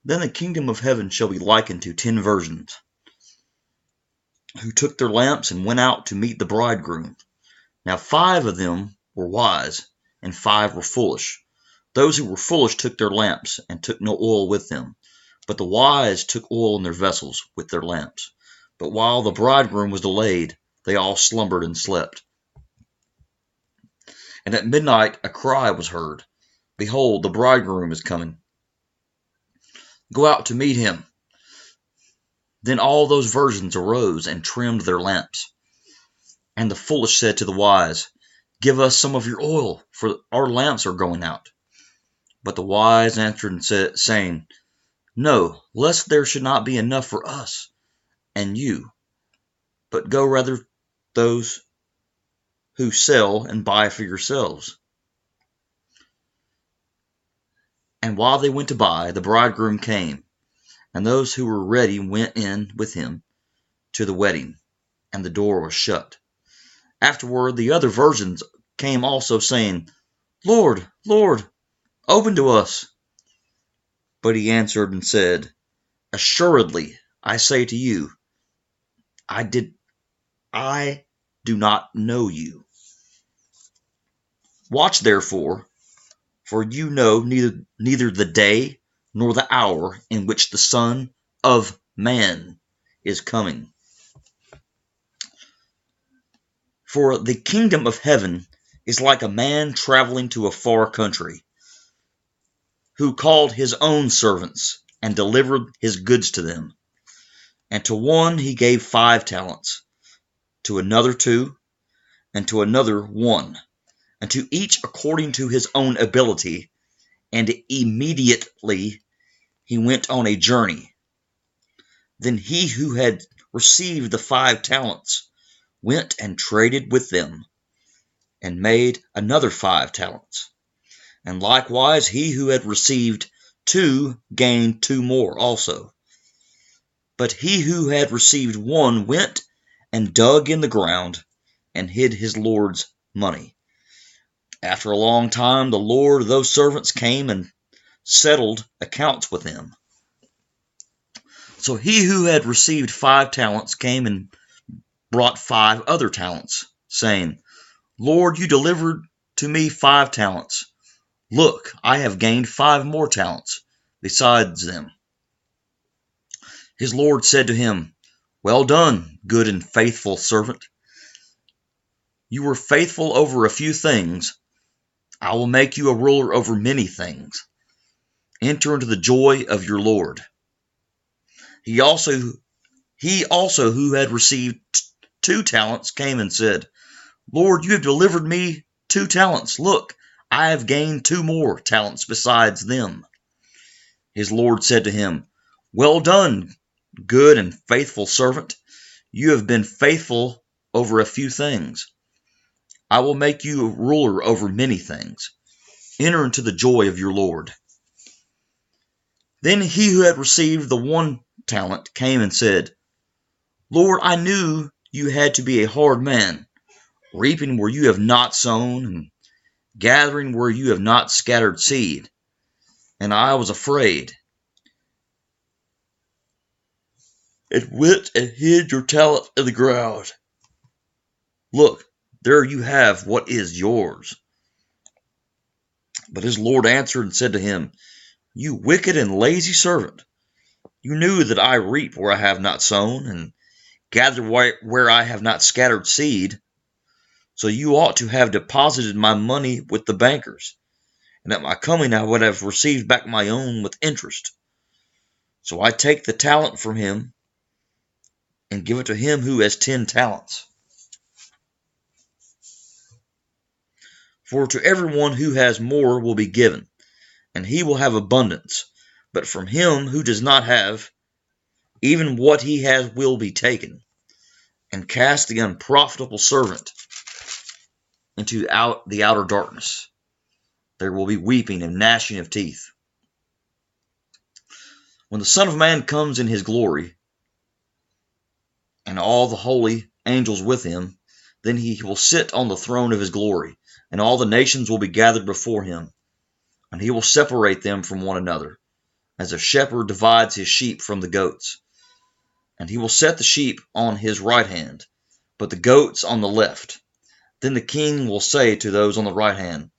Then the kingdom of heaven shall be likened to 10 virgins, who took their lamps and went out to meet the bridegroom. Now 5 of them were wise, and 5 were foolish. Those who were foolish took their lamps, and took no oil with them. But the wise took oil in their vessels with their lamps. But while the bridegroom was delayed, they all slumbered and slept. And at midnight a cry was heard, Behold, the bridegroom is coming. Go out to meet him. Then all those virgins arose and trimmed their lamps. And the foolish said to the wise, Give us some of your oil, for our lamps are going out. But the wise answered and said, saying, No, lest there should not be enough for us and you, but go rather those who sell and buy for yourselves. And while they went to buy, the bridegroom came, and those who were ready went in with him to the wedding, and the door was shut. Afterward the other virgins came also, saying, Lord, Lord, open to us. But he answered and said, Assuredly, I say to you, I do not know you. Watch therefore, for you know neither the day nor the hour in which the Son of Man is coming. For the kingdom of heaven is like a man traveling to a far country, who called his own servants and delivered his goods to them. And to one he gave 5 talents, to another 2, and to another 1, and to each according to his own ability. And immediately he went on a journey. Then he who had received the 5 talents went and traded with them, and made another 5 talents. And likewise he who had received 2 gained 2 more also. But he who had received 1 went and dug in the ground, and hid his Lord's money. After a long time the Lord of those servants came and settled accounts with him. So he who had received 5 talents came and brought 5 other talents, saying, Lord, you delivered to me 5 talents. Look, I have gained 5 more talents besides them. His Lord said to him, Well done, good and faithful servant. You were faithful over a few things. I will make you a ruler over many things. Enter into the joy of your Lord. He also who had received 2 talents came and said, Lord, you have delivered me 2 talents. Look, I have gained 2 more talents besides them. His Lord said to him, Well done, good and faithful servant. You have been faithful over a few things. I will make you a ruler over many things. Enter into the joy of your Lord. Then he who had received the 1 talent came and said, Lord, I knew you had to be a hard man, reaping where you have not sown, and gathering where you have not scattered seed. And I was afraid, and went and hid your talent in the ground. Look, there you have what is yours. But his Lord answered and said to him, You wicked and lazy servant, you knew that I reap where I have not sown, and gather where I have not scattered seed. So you ought to have deposited my money with the bankers, and at my coming I would have received back my own with interest. So I take the talent from him, and give it to him who has 10 talents. For to everyone who has more will be given, and he will have abundance. But from him who does not have, even what he has will be taken. And cast the unprofitable servant into the outer darkness. There will be weeping and gnashing of teeth. When the Son of Man comes in his glory, and all the holy angels with him, then he will sit on the throne of his glory, and all the nations will be gathered before him, and he will separate them from one another, as a shepherd divides his sheep from the goats. And he will set the sheep on his right hand, but the goats on the left. Then the king will say to those on the right hand,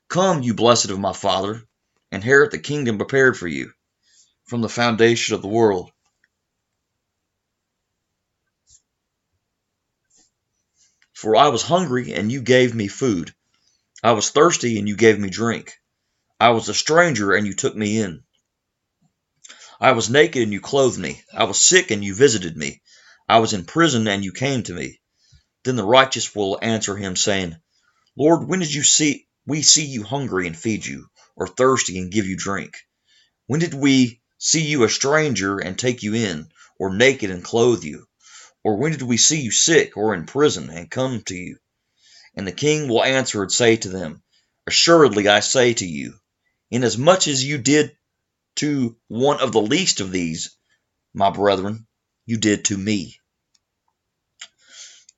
Come, you blessed of my Father, inherit the kingdom prepared for you from the foundation of the world. For I was hungry, and you gave me food. I was thirsty, and you gave me drink. I was a stranger, and you took me in. I was naked, and you clothed me. I was sick, and you visited me. I was in prison, and you came to me. Then the righteous will answer him, saying, Lord, when did we see you hungry and feed you, or thirsty and give you drink? When did we see you a stranger and take you in, or naked and clothe you? Or when did we see you sick or in prison and come to you? And the king will answer and say to them, Assuredly I say to you, inasmuch as you did to one of the least of these, my brethren, you did to me.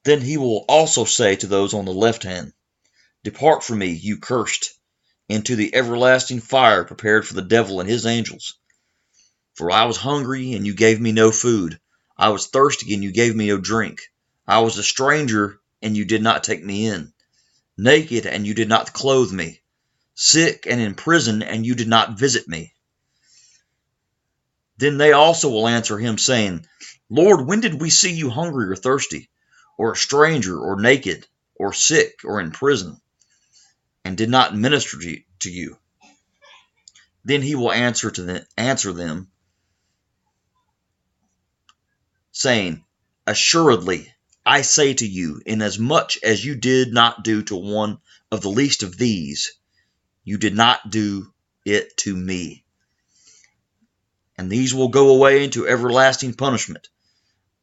Then he will also say to those on the left hand, Depart from me, you cursed, into the everlasting fire prepared for the devil and his angels. For I was hungry, and you gave me no food. I was thirsty, and you gave me no drink. I was a stranger, and you did not take me in. Naked, and you did not clothe me. Sick and in prison, and you did not visit me. Then they also will answer him, saying, Lord, when did we see you hungry or thirsty, or a stranger, or naked, or sick, or in prison, and did not minister to you? Then he will answer them, saying, Assuredly, I say to you, inasmuch as you did not do to one of the least of these, you did not do it to me. And these will go away into everlasting punishment,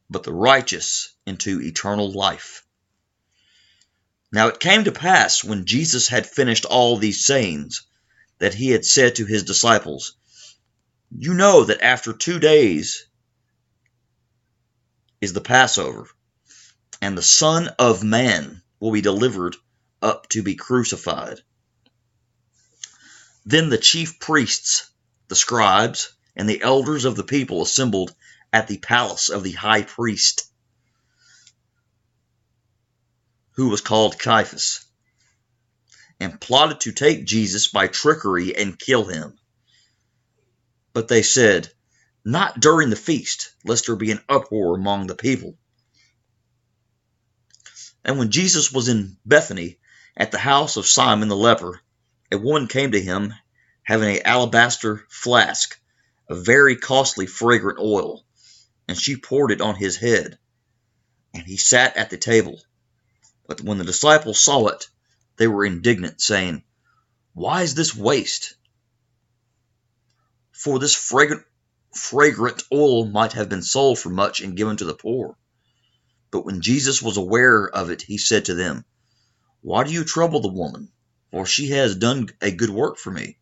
but the righteous into eternal life. Now it came to pass, when Jesus had finished all these sayings, that he had said to his disciples, You know that after 2 days is the Passover, and the Son of Man will be delivered up to be crucified. Then the chief priests, the scribes, and the elders of the people assembled at the palace of the high priest, who was called Caiaphas, and plotted to take Jesus by trickery and kill him. But they said, Not during the feast, lest there be an uproar among the people. And when Jesus was in Bethany, at the house of Simon the leper, a woman came to him, having an alabaster flask of very costly fragrant oil, and she poured it on his head. And he sat at the table. But when the disciples saw it, they were indignant, saying, Why is this waste? For this fragrant oil might have been sold for much and given to the poor. But when Jesus was aware of it, he said to them, Why do you trouble the woman? For she has done a good work for me.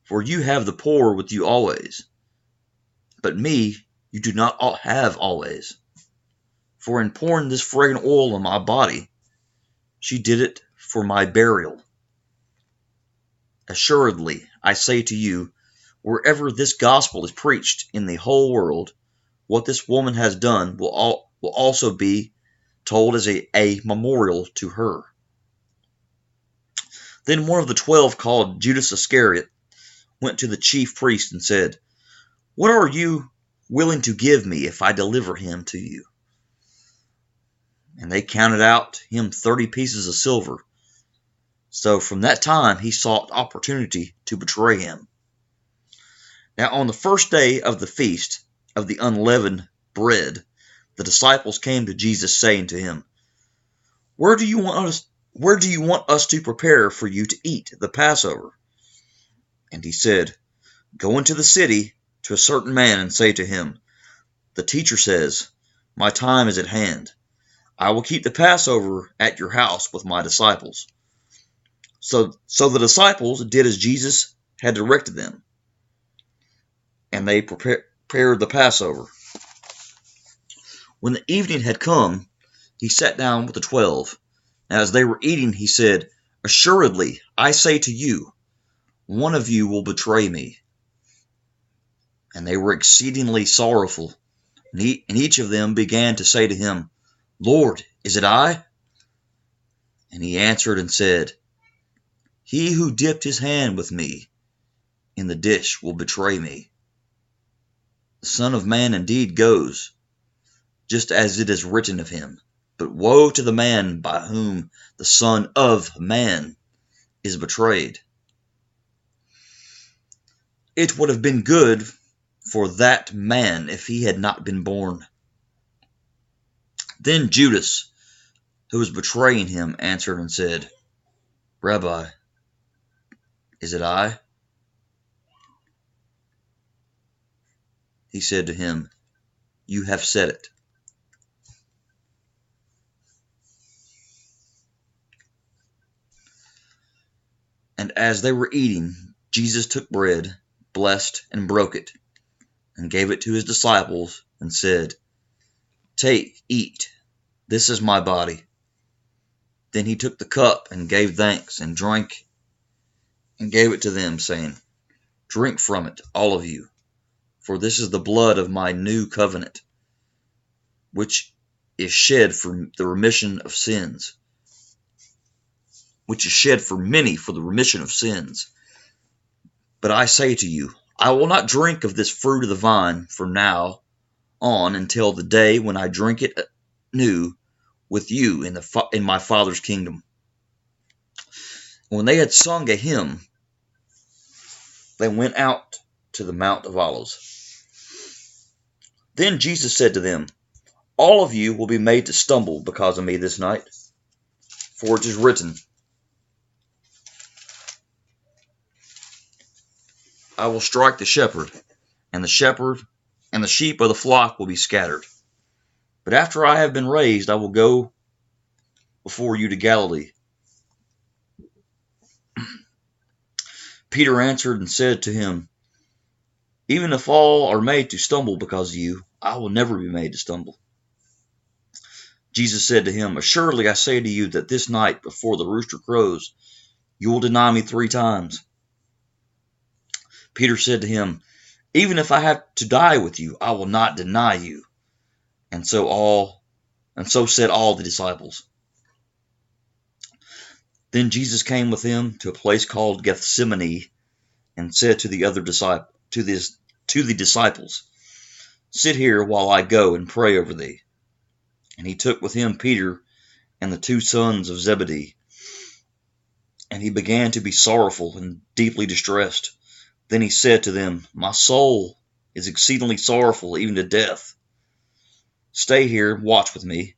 For you have the poor with you always, but me you do not have always. For in pouring this fragrant oil on my body, she did it for my burial. Assuredly, I say to you, wherever this gospel is preached in the whole world, what this woman has done will also be told as a memorial to her. Then one of the 12, called Judas Iscariot, went to the chief priest and said, What are you willing to give me if I deliver him to you? And they counted out him 30 pieces of silver. So from that time he sought opportunity to betray him. Now on the first day of the feast of the unleavened bread, the disciples came to Jesus, saying to him, Where do you want us to prepare for you to eat the Passover? And he said, Go into the city to a certain man and say to him, The teacher says, My time is at hand. I will keep the Passover at your house with my disciples. So the disciples did as Jesus had directed them, and they prepared the Passover. When the evening had come, he sat down with the 12. As they were eating, he said, Assuredly, I say to you, one of you will betray me. And they were exceedingly sorrowful. And each of them began to say to him, Lord, is it I? And he answered and said, He who dipped his hand with me in the dish will betray me. The Son of Man indeed goes, just as it is written of him. But woe to the man by whom the Son of Man is betrayed. It would have been good for that man if he had not been born. Then Judas, who was betraying him, answered and said, Rabbi, is it I? He said to him, You have said it. And as they were eating, Jesus took bread, blessed and broke it, and gave it to his disciples, and said, Take, eat, this is my body. Then he took the cup and gave thanks, and drank, and gave it to them, saying, Drink from it, all of you, for this is the blood of my new covenant, which is shed for the remission of sins, which is shed for many for the remission of sins. But I say to you, I will not drink of this fruit of the vine from now on until the day when I drink it new with you in my Father's kingdom. When they had sung a hymn, they went out to the Mount of Olives. Then Jesus said to them, All of you will be made to stumble because of me this night, for it is written, I will strike the shepherd, and the sheep of the flock will be scattered. But after I have been raised, I will go before you to Galilee. Peter answered and said to him, Even if all are made to stumble because of you, I will never be made to stumble. Jesus said to him, Assuredly I say to you that this night before the rooster crows, you will deny me 3 times. Peter said to him, Even if I have to die with you, I will not deny you. And so said all the disciples. Then Jesus came with them to a place called Gethsemane, and said to the disciples, Sit here while I go and pray over thee. And he took with him Peter and the 2 sons of Zebedee. And he began to be sorrowful and deeply distressed. Then he said to them, My soul is exceedingly sorrowful, even to death. Stay here, watch with me.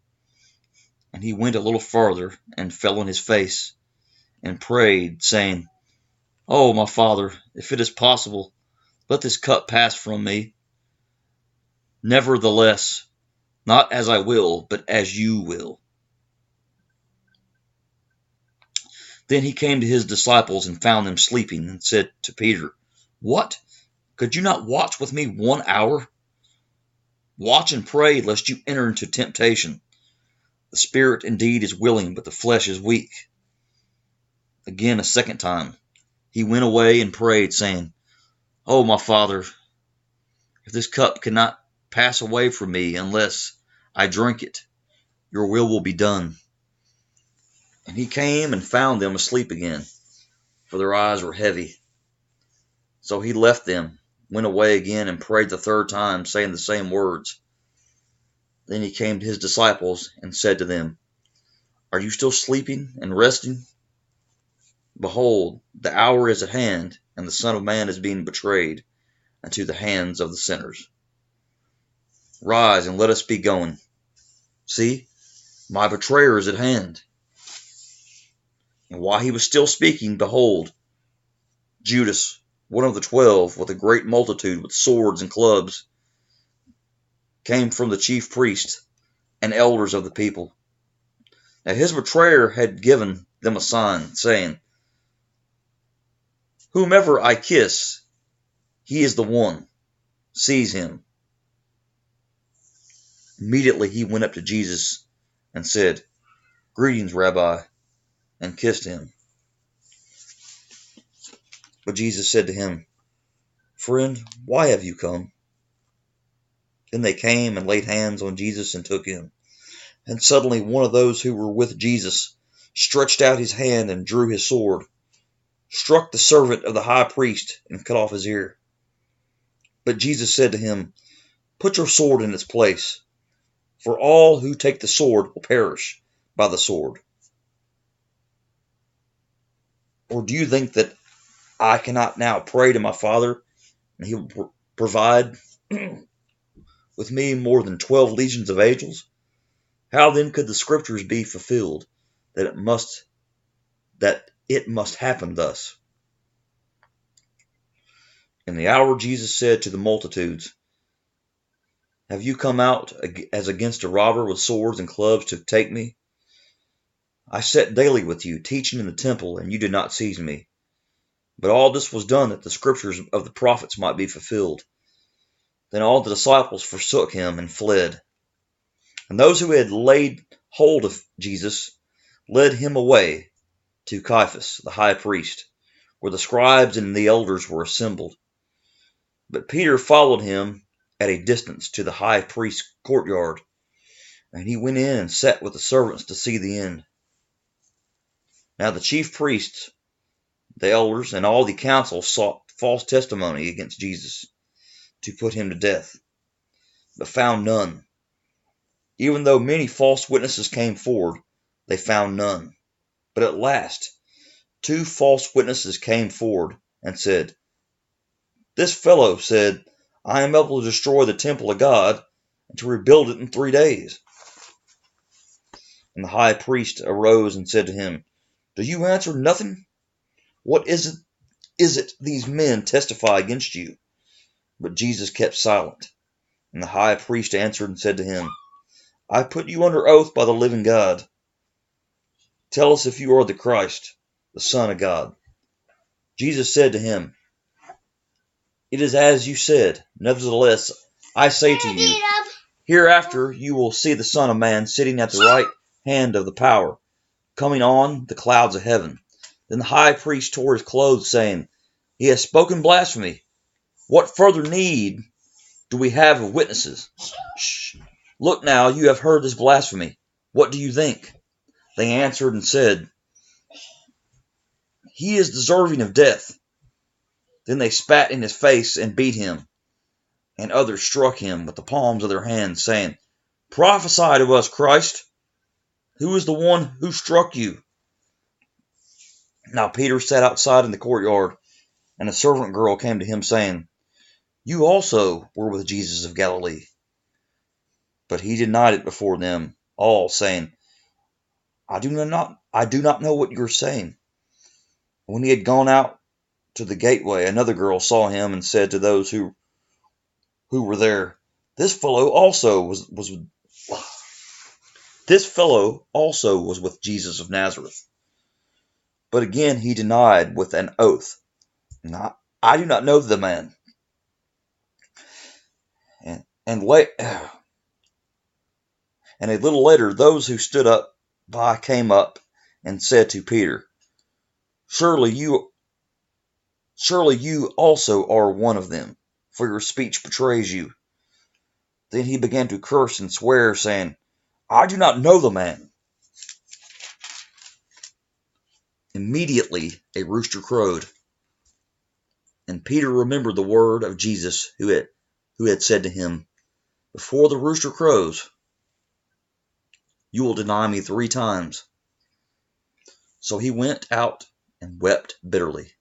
And he went a little farther, and fell on his face, and prayed, saying, Oh, my Father, if it is possible, let this cup pass from me. Nevertheless, not as I will, but as you will. Then he came to his disciples and found them sleeping, and said to Peter, What? Could you not watch with me 1 hour? Watch and pray, lest you enter into temptation. The spirit indeed is willing, but the flesh is weak. Again, a second time, he went away and prayed, saying, Oh, my Father, if this cup cannot pass away from me unless I drink it, your will be done. And he came and found them asleep again, for their eyes were heavy. So he left them, went away again, and prayed the 3rd time, saying the same words. Then he came to his disciples and said to them, Are you still sleeping and resting? Behold, the hour is at hand, and the Son of Man is being betrayed into the hands of the sinners. Rise and let us be going. See, my betrayer is at hand. And while he was still speaking, behold, Judas, one of the 12, with a great multitude with swords and clubs, came from the chief priests and elders of the people. Now his betrayer had given them a sign, saying, Whomever I kiss, he is the one. Seize him. Immediately he went up to Jesus and said, Greetings, Rabbi, and kissed him. But Jesus said to him, Friend, why have you come? Then they came and laid hands on Jesus and took him. And suddenly one of those who were with Jesus stretched out his hand and drew his sword, struck the servant of the high priest, and cut off his ear. But Jesus said to him, Put your sword in its place, for all who take the sword will perish by the sword. Or do you think that I cannot now pray to my Father, and he will provide with me more than 12 legions of angels? How then could the scriptures be fulfilled that it must happen thus? In the hour Jesus said to the multitudes, Have you come out as against a robber with swords and clubs to take me? I sat daily with you, teaching in the temple, and you did not seize me. But all this was done that the scriptures of the prophets might be fulfilled. Then all the disciples forsook him and fled. And those who had laid hold of Jesus led him away to Caiaphas, the high priest, where the scribes and the elders were assembled. But Peter followed him at a distance to the high priest's courtyard, and he went in and sat with the servants to see the end. Now the chief priests, the elders, and all the council sought false testimony against Jesus to put him to death, but found none. Even though many false witnesses came forward, they found none. But at last 2 false witnesses came forward and said, This fellow said, I am able to destroy the temple of God and to rebuild it in 3 days. And the high priest arose and said to him, Do you answer nothing? What is it these men testify against you? But Jesus kept silent. And the high priest answered and said to him, I put you under oath by the living God. Tell us if you are the Christ, the Son of God. Jesus said to him, It is as you said. Nevertheless, I say to you, hereafter you will see the Son of Man sitting at the right hand of the power, coming on the clouds of heaven. Then the high priest tore his clothes, saying, He has spoken blasphemy. What further need do we have of witnesses? Shh. Look now, you have heard this blasphemy. What do you think? They answered and said, He is deserving of death. Then they spat in his face and beat him. And others struck him with the palms of their hands, saying, Prophesy to us, Christ. Who is the one who struck you? Now Peter sat outside in the courtyard, and a servant girl came to him, saying, You also were with Jesus of Galilee. But he denied it before them all, saying, I do not know what you are saying. When he had gone out to the gateway, another girl saw him and said to those who were there, This fellow also was with Jesus of Nazareth. But again he denied with an oath, I do not know the man. And a little later, those who stood up by came up and said to Peter, Surely you also are one of them, for your speech betrays you. Then he began to curse and swear, saying, I do not know the man. Immediately a rooster crowed, and Peter remembered the word of Jesus who had said to him, Before the rooster crows, you will deny me 3 times. So he went out and wept bitterly.